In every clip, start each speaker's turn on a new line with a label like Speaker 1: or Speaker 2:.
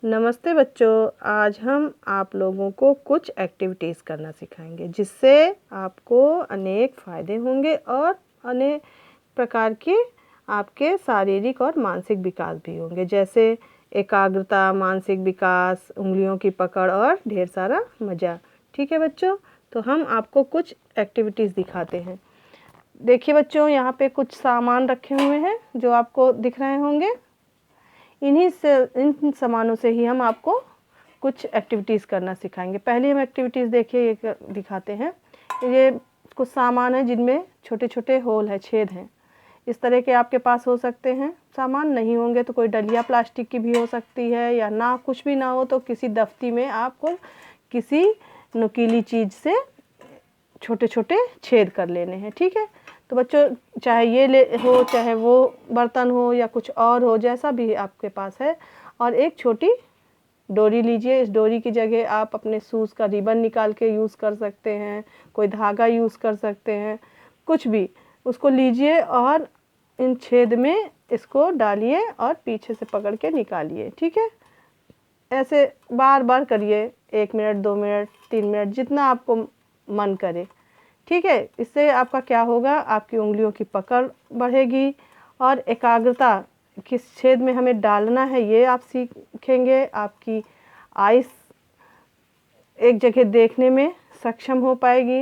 Speaker 1: नमस्ते बच्चों, आज हम आप लोगों को कुछ एक्टिविटीज़ करना सिखाएंगे जिससे आपको अनेक फ़ायदे होंगे और अनेक प्रकार के आपके शारीरिक और मानसिक विकास भी होंगे, जैसे एकाग्रता, मानसिक विकास, उंगलियों की पकड़ और ढेर सारा मज़ा। ठीक है बच्चों, तो हम आपको कुछ एक्टिविटीज़ दिखाते हैं। देखिए बच्चों, यहाँ पे कुछ सामान रखे हुए हैं जो आपको दिख रहे होंगे। इन सामानों से ही हम आपको कुछ एक्टिविटीज़ करना सिखाएंगे। पहले हम एक्टिविटीज़ देखिए ये दिखाते हैं। ये कुछ सामान है जिनमें छोटे छोटे होल है, छेद हैं। इस तरह के आपके पास हो सकते हैं। सामान नहीं होंगे तो कोई डलिया प्लास्टिक की भी हो सकती है, या ना कुछ भी ना हो तो किसी दफ्ती में आपको किसी नुकीली चीज़ से छोटे छोटे छेद कर लेने हैं। ठीक है, तो बच्चों चाहे ये ले हो, चाहे वो बर्तन हो या कुछ और हो, जैसा भी आपके पास है। और एक छोटी डोरी लीजिए। इस डोरी की जगह आप अपने शूज़ का रिबन निकाल के यूज़ कर सकते हैं, कोई धागा यूज़ कर सकते हैं, कुछ भी। उसको लीजिए और इन छेद में इसको डालिए और पीछे से पकड़ के निकालिए। ठीक है, ऐसे बार बार करिए, 1 मिनट, 2 मिनट, 3 मिनट, जितना आपको मन करे। ठीक है, इससे आपका क्या होगा, आपकी उंगलियों की पकड़ बढ़ेगी और एकाग्रता, किस छेद में हमें डालना है ये आप सीखेंगे। आपकी आइस एक जगह देखने में सक्षम हो पाएगी।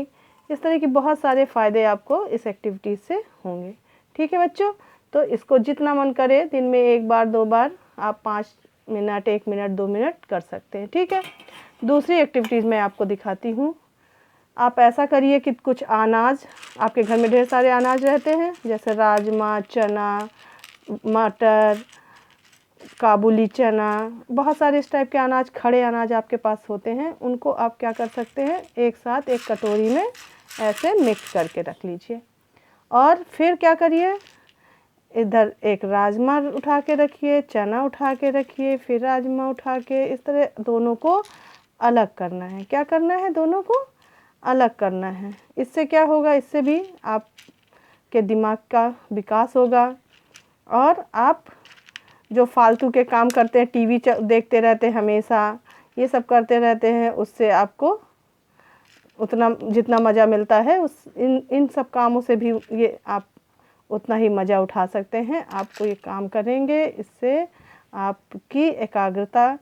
Speaker 1: इस तरह की बहुत सारे फ़ायदे आपको इस एक्टिविटीज़ से होंगे। ठीक है बच्चों, तो इसको जितना मन करे दिन में 1 बार 2 बार आप 5 मिनट, 1 मिनट, 2 मिनट कर सकते हैं। ठीक है, दूसरी एक्टिविटीज़ मैं आपको दिखाती हूँ। आप ऐसा करिए कि कुछ अनाज, आपके घर में ढेर सारे अनाज रहते हैं, जैसे राजमा, चना, मटर, काबुली चना, बहुत सारे इस टाइप के अनाज, खड़े अनाज आपके पास होते हैं। उनको आप क्या कर सकते हैं, एक साथ एक कटोरी में ऐसे मिक्स करके रख लीजिए। और फिर क्या करिए, इधर एक राजमा उठा के रखिए, चना उठा के रखिए, फिर राजमा उठा के, इस तरह दोनों को अलग करना है। क्या करना है, दोनों को अलग करना है। इससे क्या होगा, इससे भी आपके दिमाग का विकास होगा। और आप जो फालतू के काम करते हैं, टीवी देखते रहते हैं हमेशा, ये सब करते रहते हैं, उससे आपको उतना जितना मज़ा मिलता है इन सब कामों से भी ये आप उतना ही मज़ा उठा सकते हैं। आपको ये काम करेंगे, इससे आपकी एकाग्रता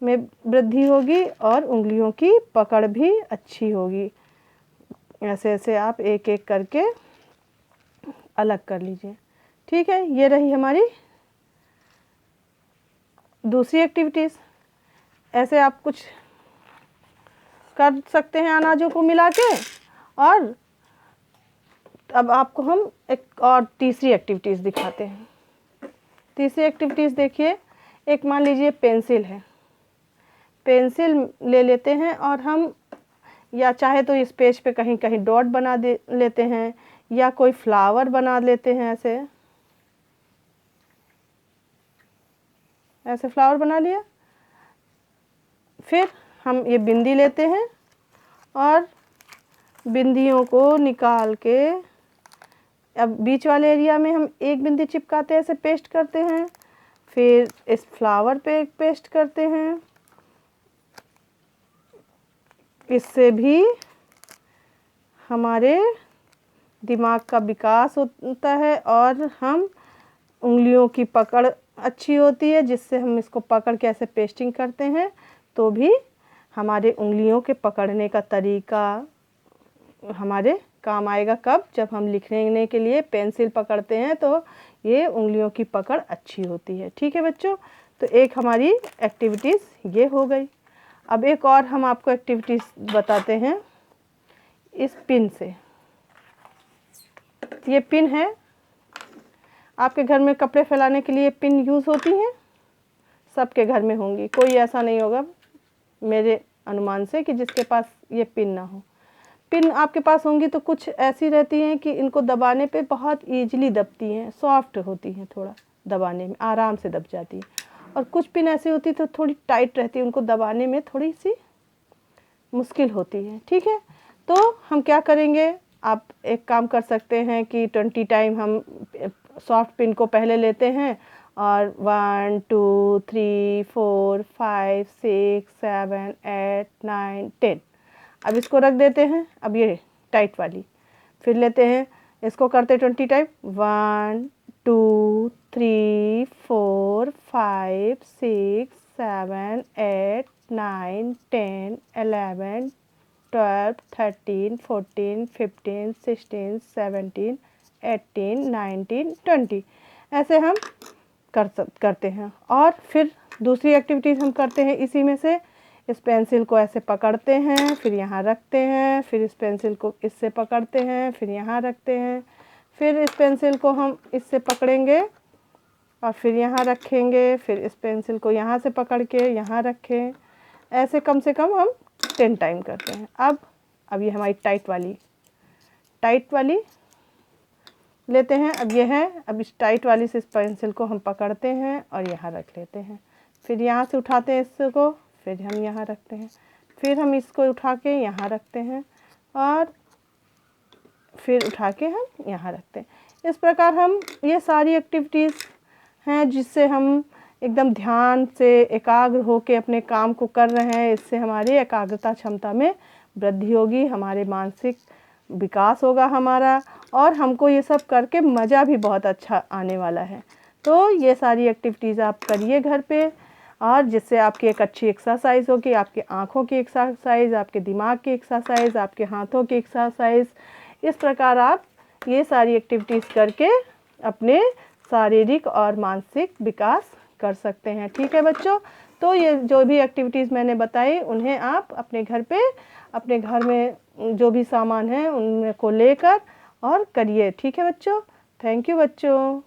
Speaker 1: में वृद्धि होगी और उंगलियों की पकड़ भी अच्छी होगी। ऐसे ऐसे आप एक एक करके अलग कर लीजिए। ठीक है, ये रही हमारी दूसरी एक्टिविटीज़। ऐसे आप कुछ कर सकते हैं अनाजों को मिला के। और अब आपको हम एक और तीसरी एक्टिविटीज़ दिखाते हैं। तीसरी एक्टिविटीज़ देखिए, एक मान लीजिए पेंसिल है। पेंसिल ले लेते हैं और हम, या चाहे तो इस पेज पे कहीं कहीं डॉट बना दे लेते हैं, या कोई फ्लावर बना लेते हैं। ऐसे फ्लावर बना लिया। फिर हम ये बिंदी लेते हैं और बिंदियों को निकाल के, अब बीच वाले एरिया में हम एक बिंदी चिपकाते हैं, ऐसे पेस्ट करते हैं। फिर इस फ्लावर पे एक पेस्ट करते हैं। इससे भी हमारे दिमाग का विकास होता है और हम उंगलियों की पकड़ अच्छी होती है, जिससे हम इसको पकड़ के ऐसे पेस्टिंग करते हैं तो भी हमारे उंगलियों के पकड़ने का तरीका हमारे काम आएगा। कब, जब हम लिखने के लिए पेंसिल पकड़ते हैं तो ये उंगलियों की पकड़ अच्छी होती है। ठीक है बच्चों, तो एक हमारी एक्टिविटीज़ ये हो गई। अब एक और हम आपको एक्टिविटीज़ बताते हैं इस पिन से। ये पिन है, आपके घर में कपड़े फैलाने के लिए पिन यूज़ होती हैं, सबके घर में होंगी। कोई ऐसा नहीं होगा मेरे अनुमान से कि जिसके पास ये पिन ना हो। पिन आपके पास होंगी तो कुछ ऐसी रहती हैं कि इनको दबाने पे बहुत ईजिली दबती हैं, सॉफ्ट होती हैं, थोड़ा दबाने में आराम से दब जाती हैं। और कुछ पिन ऐसी होती तो थोड़ी टाइट रहती है, उनको दबाने में थोड़ी सी मुश्किल होती है। ठीक है, तो हम क्या करेंगे, आप एक काम कर सकते हैं कि 20 टाइम हम सॉफ्ट पिन को पहले लेते हैं और 1 2 3 4 5 6 7 8 9 10। अब इसको रख देते हैं। अब ये टाइट वाली फिर लेते हैं, इसको करते 20 टाइप। 1 2 3 4 5 6 7 8 9 10 11 12 13 14 15 16 17 18 19 20। ऐसे हम करते हैं। और फिर दूसरी एक्टिविटीज़ हम करते हैं इसी में से। इस पेंसिल को ऐसे पकड़ते हैं, फिर यहाँ रखते हैं, फिर इस पेंसिल को इससे पकड़ते हैं, फिर यहाँ रखते हैं, फिर इस पेंसिल को हम इससे पकड़ेंगे और फिर यहाँ रखेंगे, फिर इस पेंसिल को यहाँ से पकड़ के यहाँ रखें। ऐसे कम से कम हम 10 टाइम करते हैं। अब ये हमारी टाइट वाली लेते हैं। अब ये है, अब इस टाइट वाली से इस पेंसिल को हम पकड़ते हैं और यहाँ रख लेते हैं, फिर यहाँ से उठाते हैं इसको, फिर हम यहाँ रखते हैं, फिर हम इसको उठा के यहाँ रखते हैं और फिर उठा के हम यहाँ रखते हैं। इस प्रकार हम ये सारी एक्टिविटीज़ हैं जिससे हम एकदम ध्यान से एकाग्र होकर अपने काम को कर रहे हैं। इससे हमारी एकाग्रता क्षमता में वृद्धि होगी, हमारे मानसिक विकास होगा हमारा, और हमको ये सब करके मज़ा भी बहुत अच्छा आने वाला है। तो ये सारी एक्टिविटीज़ आप करिए घर पे, और जिससे आपकी एक अच्छी एक्सरसाइज होगी, आपकी आँखों की एक्सरसाइज, आपके दिमाग की एक्सरसाइज, आपके हाथों की एक्सरसाइज। इस प्रकार आप ये सारी एक्टिविटीज़ करके अपने शारीरिक और मानसिक विकास कर सकते हैं। ठीक है बच्चों, तो ये जो भी एक्टिविटीज़ मैंने बताई उन्हें आप अपने घर पे, अपने घर में जो भी सामान है उनको लेकर और करिए। ठीक है बच्चों, थैंक यू बच्चों।